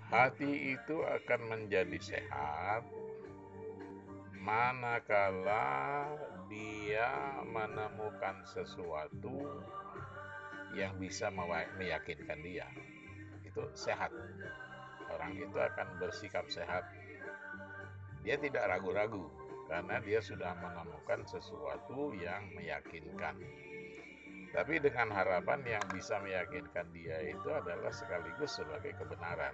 Hati itu akan menjadi sehat manakala dia menemukan sesuatu yang bisa meyakinkan dia. Itu sehat. Orang itu akan bersikap sehat. Dia tidak ragu-ragu karena dia sudah menemukan sesuatu yang meyakinkan. Tapi dengan harapan yang bisa meyakinkan dia itu adalah sekaligus sebagai kebenaran.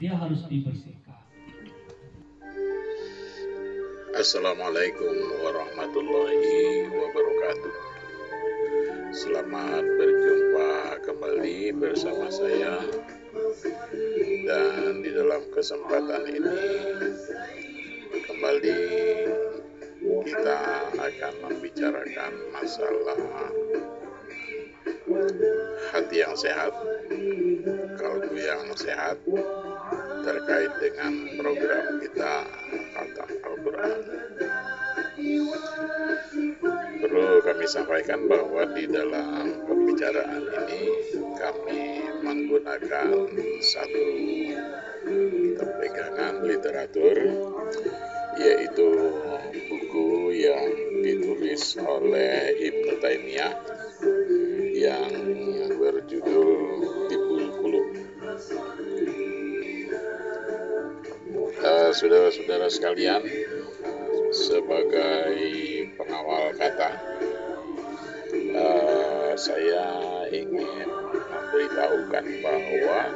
Dia harus dibersihkan. Assalamualaikum warahmatullahi wabarakatuh. Selamat berjumpa kembali bersama saya, dan di dalam kesempatan ini kembali kita akan membicarakan masalah hati yang sehat, kalbu yang sehat, terkait dengan program kita Khatam Al-Quran. Perlu kami sampaikan bahwa di dalam pembicaraan ini kami menggunakan satu kitab pegangan literatur, yaitu buku yang ditulis oleh Ibnu Taimiyah yang berjudul Tibbul Qulub. Saudara-saudara sekalian, sebagai pengawal kata, saya ingin memberitahukan bahwa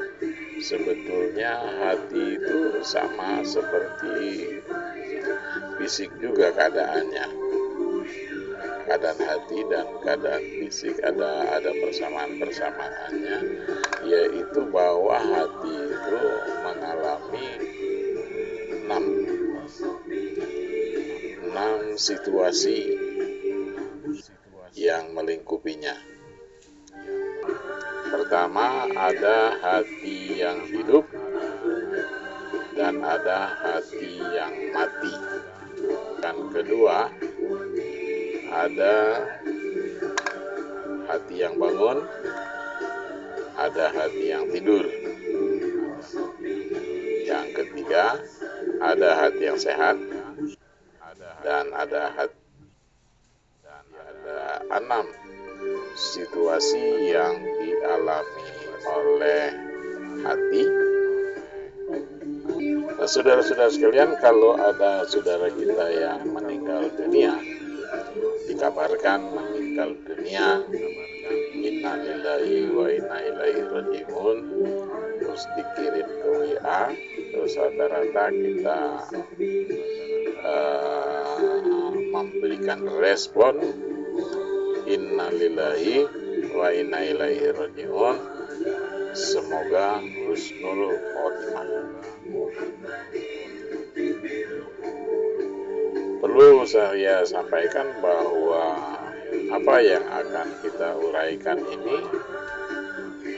sebetulnya hati itu sama seperti fisik juga keadaannya. Keadaan hati dan keadaan fisik ada persamaan-persamaannya, yaitu bahwa hati itu mengalami enam situasi yang melingkupinya. Pertama, ada hati yang hidup dan ada hati yang mati. Dan kedua, ada hati yang bangun, ada hati yang tidur. Yang ketiga, ada hati yang sehat, dan ada 6 situasi yang dialami oleh hati. Nah, saudara-saudara sekalian, kalau ada saudara kita yang meninggal dunia, dikabarkan meninggal dunia, inna lillahi wa inna ilaihi raji'un, terus dikirim ke WA, terus rata-rata kita memberikan respon inna lillahi wa inna ilaihi raji'un, semoga husnul khotimah. Perlu saya sampaikan bahwa apa yang akan kita uraikan ini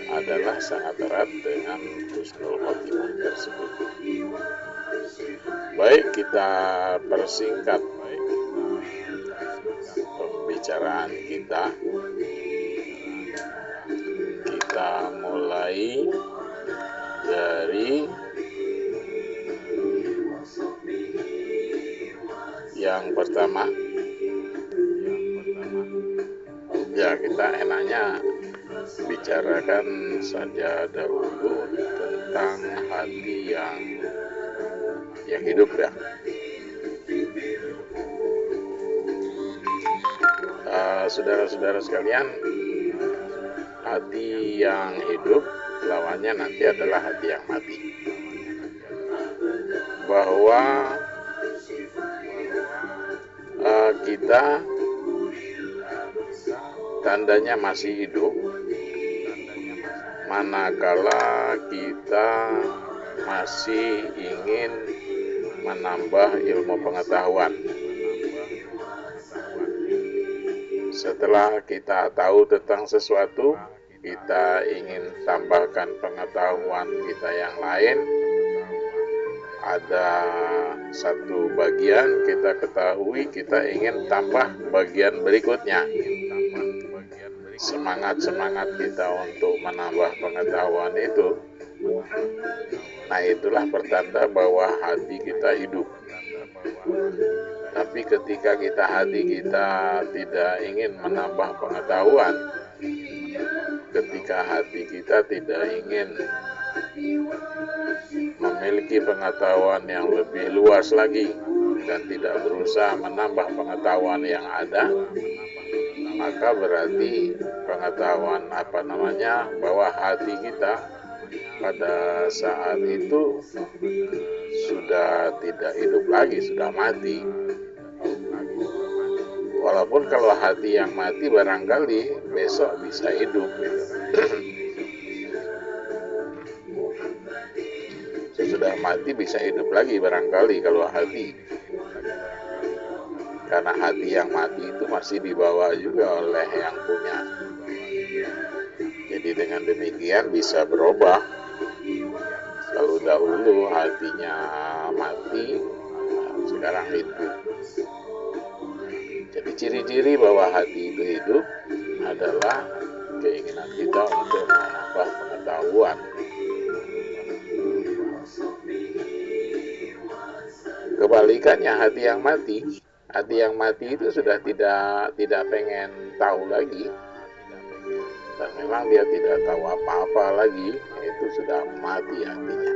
adalah sangat erat dengan husnul khotimah tersebut. Baik, kita persingkat pembicaraan kita. Kita mulai dari yang pertama. Ya, kita enaknya bicarakan saja dahulu tentang hati yang hidup ya. Saudara-saudara sekalian, hati yang hidup lawannya nanti adalah hati yang mati. Bahwa kita tandanya masih hidup manakala kita masih ingin menambah ilmu pengetahuan. Setelah kita tahu tentang sesuatu, kita ingin tambahkan pengetahuan kita yang lain. Ada satu bagian kita ketahui, kita ingin tambah bagian berikutnya. Semangat kita untuk menambah pengetahuan itu, nah itulah pertanda bahwa hati kita hidup. Tapi ketika hati kita tidak ingin menambah pengetahuan, ketika hati kita tidak ingin memiliki pengetahuan yang lebih luas lagi dan tidak berusaha menambah pengetahuan yang ada, maka berarti pengetahuan bahwa hati kita pada saat itu sudah tidak hidup lagi, sudah mati. Walaupun kalau hati yang mati barangkali besok bisa hidup gitu. Sesudah mati bisa hidup lagi barangkali kalau hati. Karena hati yang mati itu masih dibawa juga oleh yang punya. Jadi dengan demikian bisa berubah. Kalau dahulu hatinya mati, sekarang hidup. Jadi ciri-ciri bahwa hati itu hidup adalah keinginan kita untuk menambah pengetahuan. Kebalikannya hati yang mati itu sudah tidak pengen tahu lagi, dan memang dia tidak tahu apa-apa lagi, itu sudah mati hatinya.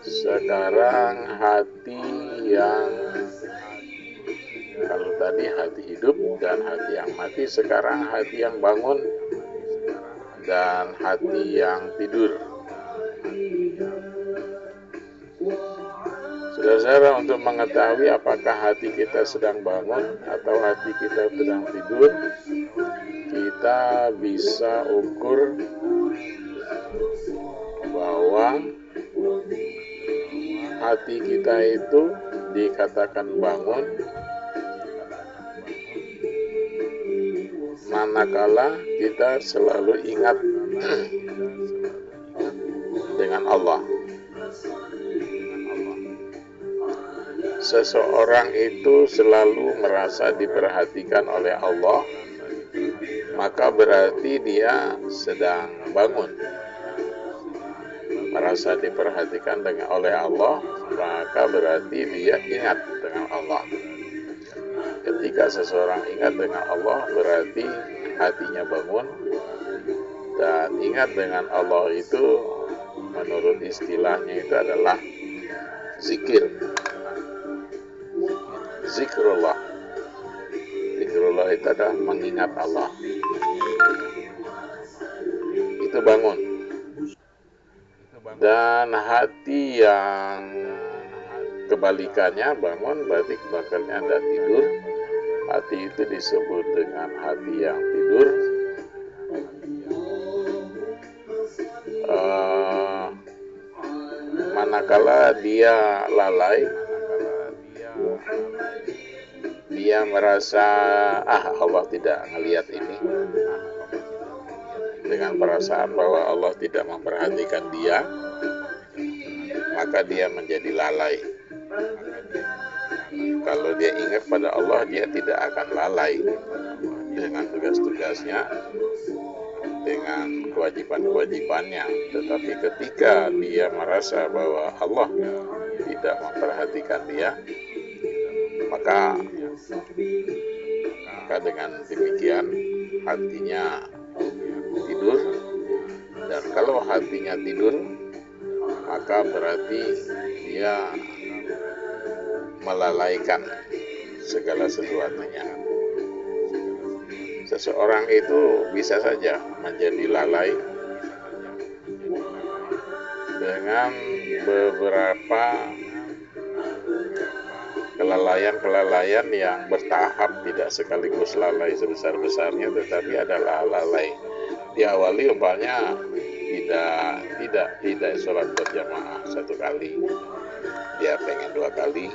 Sekarang hati yang, kalau tadi hati hidup dan hati yang mati, sekarang hati yang bangun dan hati yang tidur. Saudara-saudara, untuk mengetahui apakah hati kita sedang bangun atau hati kita sedang tidur, kita bisa ukur bahwa hati kita itu dikatakan bangun manakala kita selalu ingat dengan Allah. Seseorang itu selalu merasa diperhatikan oleh Allah, maka berarti dia sedang bangun. Merasa diperhatikan oleh Allah, maka berarti dia ingat dengan Allah. Ketika seseorang ingat dengan Allah, berarti hatinya bangun. Dan ingat dengan Allah itu menurut istilahnya itu adalah zikir. Zikrullah itu adalah mengingat Allah. Itu bangun. Dan hati yang kebalikannya bangun, berarti kebalikannya ada tidur. Hati itu disebut dengan hati yang tidur. Manakala dia lalai, dia merasa Allah tidak melihat ini, dengan perasaan bahwa Allah tidak memperhatikan dia, maka dia menjadi lalai. Kalau dia ingat pada Allah, dia tidak akan lalai dengan tugas-tugasnya, dengan kewajiban-kewajibannya. Tetapi ketika dia merasa bahwa Allah tidak memperhatikan dia, maka dengan demikian hatinya tidur. Dan kalau hatinya tidur, maka berarti dia melalaikan segala sesuatunya. Seseorang itu bisa saja menjadi lalai dengan beberapa kelalaian yang bertahap, tidak sekaligus lalai sebesar-besarnya, tetapi adalah lalai. Diawali umpamanya tidak sholat berjamaah 1 kali, dia pengen 2 kali,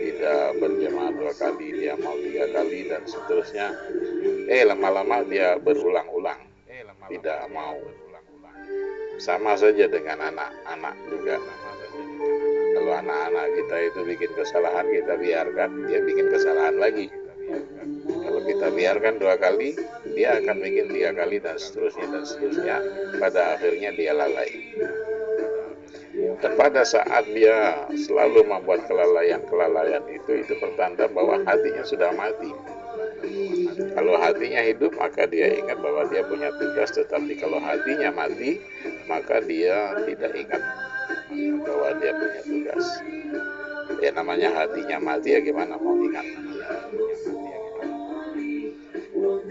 tidak berjamaah 2 kali, dia mau 3 kali, dan seterusnya. Lama-lama dia berulang-ulang, tidak mau. Sama saja dengan anak-anak juga. Kalau anak-anak kita itu bikin kesalahan, kita biarkan, dia bikin kesalahan lagi. Kalau kita biarkan 2 kali, dia akan bikin 3 kali, dan seterusnya. Pada akhirnya dia lalai. Dan pada saat dia selalu membuat kelalaian itu pertanda bahwa hatinya sudah mati. Kalau hatinya hidup, maka dia ingat bahwa dia punya tugas. Tetapi kalau hatinya mati, maka dia tidak ingat bahwa dia punya tugas. Ya namanya hatinya mati, ya gimana mau ingat.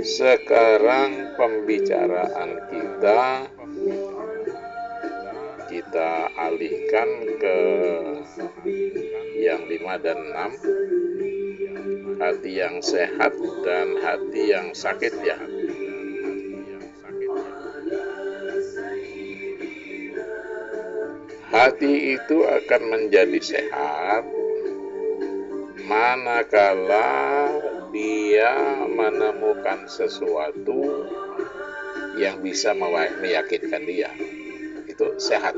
Sekarang pembicaraan kita alihkan ke yang 5 dan 6, hati yang sehat dan hati yang sakit ya. Hati itu akan menjadi sehat manakala dia menemukan sesuatu yang bisa meyakinkan dia. Itu sehat.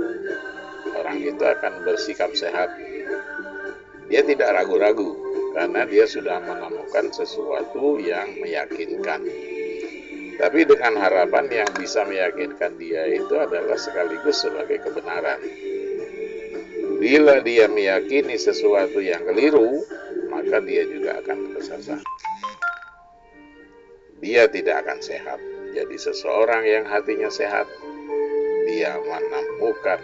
Orang itu akan bersikap sehat. Dia tidak ragu-ragu karena dia sudah menemukan sesuatu yang meyakinkan. Tapi dengan harapan yang bisa meyakinkan dia itu adalah sekaligus sebagai kebenaran. Bila dia meyakini sesuatu yang keliru, maka dia juga akan tersesat. Dia tidak akan sehat. Jadi seseorang yang hatinya sehat, dia menemukan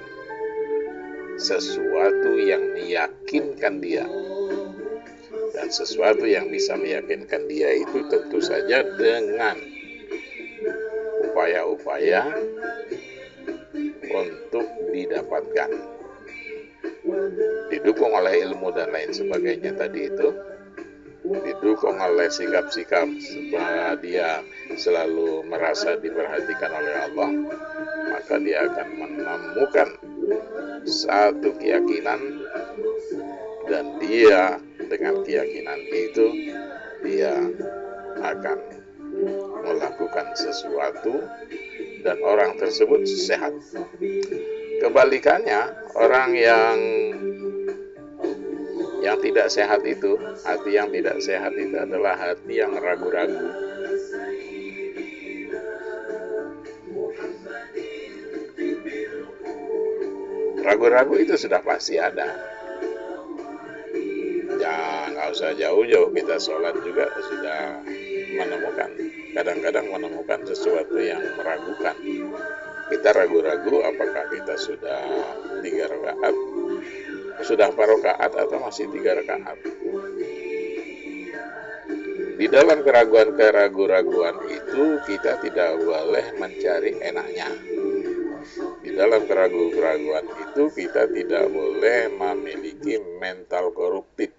sesuatu yang meyakinkan dia. Dan sesuatu yang bisa meyakinkan dia itu tentu saja dengan upaya-upaya untuk didapatkan. Didukung oleh ilmu dan lain sebagainya tadi itu. Didukung oleh sikap-sikap bahwa dia selalu merasa diperhatikan oleh Allah, maka dia akan menemukan satu keyakinan, dan dia dengan keyakinan itu dia akan melakukan sesuatu dan orang tersebut sehat. Kebalikannya, orang yang tidak sehat itu, hati yang tidak sehat itu adalah hati yang ragu-ragu. Ragu-ragu itu sudah pasti ada. Ya nggak usah jauh-jauh, kita sholat juga sudah menemukan, kadang-kadang menemukan sesuatu yang meragukan. Kita ragu-ragu apakah kita sudah 3 rakaat, sudah 4 rakaat atau masih 3 rakaat. Di dalam keraguan-keraguan itu kita tidak boleh mencari enaknya. Di dalam keraguan-keraguan itu kita tidak boleh memiliki mental koruptif,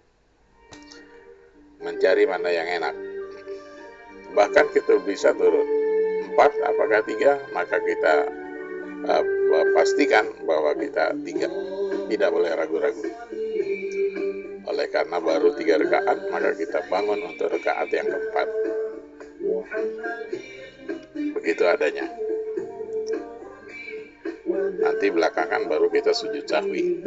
mencari mana yang enak. Bahkan kita bisa turun 4 apakah 3, maka kita pastikan bahwa kita 3. Tidak boleh ragu-ragu. Oleh karena baru 3 rakaat, maka kita bangun untuk rakaat yang keempat. Begitu adanya. Nanti belakangan baru kita sujud sahwi.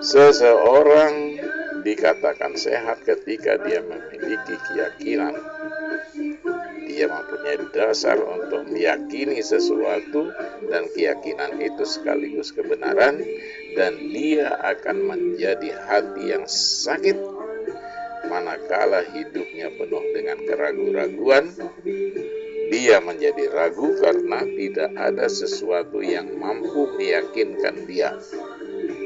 Seseorang dikatakan sehat ketika dia memiliki keyakinan. Dia mempunyai dasar untuk meyakini sesuatu, dan keyakinan itu sekaligus kebenaran, dan dia akan menjadi hati yang sakit manakala hidupnya penuh dengan keraguan-raguan. Dia menjadi ragu karena tidak ada sesuatu yang mampu meyakinkan dia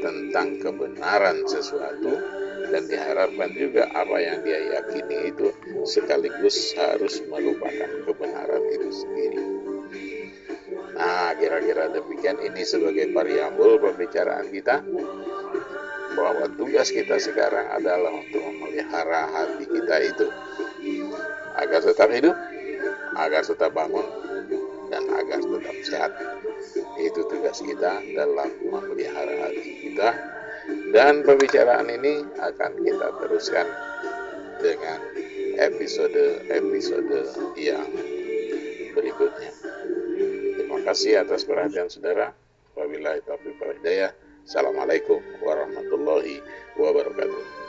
tentang kebenaran sesuatu, dan diharapkan juga apa yang dia yakini itu sekaligus harus merupakan kebenaran itu sendiri. Nah, kira-kira demikian. Ini sebagai preambul pembicaraan kita, bahwa tugas kita sekarang adalah untuk memelihara hati kita itu agar tetap hidup, agar tetap bangun, dan agar tetap sehat. Itu tugas kita dalam memelihara hati kita Dan pembicaraan ini akan kita teruskan dengan episode-episode yang berikutnya. Terima kasih atas perhatian saudara. Wabillahi taufiq wal hidayah. Assalamualaikum warahmatullahi wabarakatuh.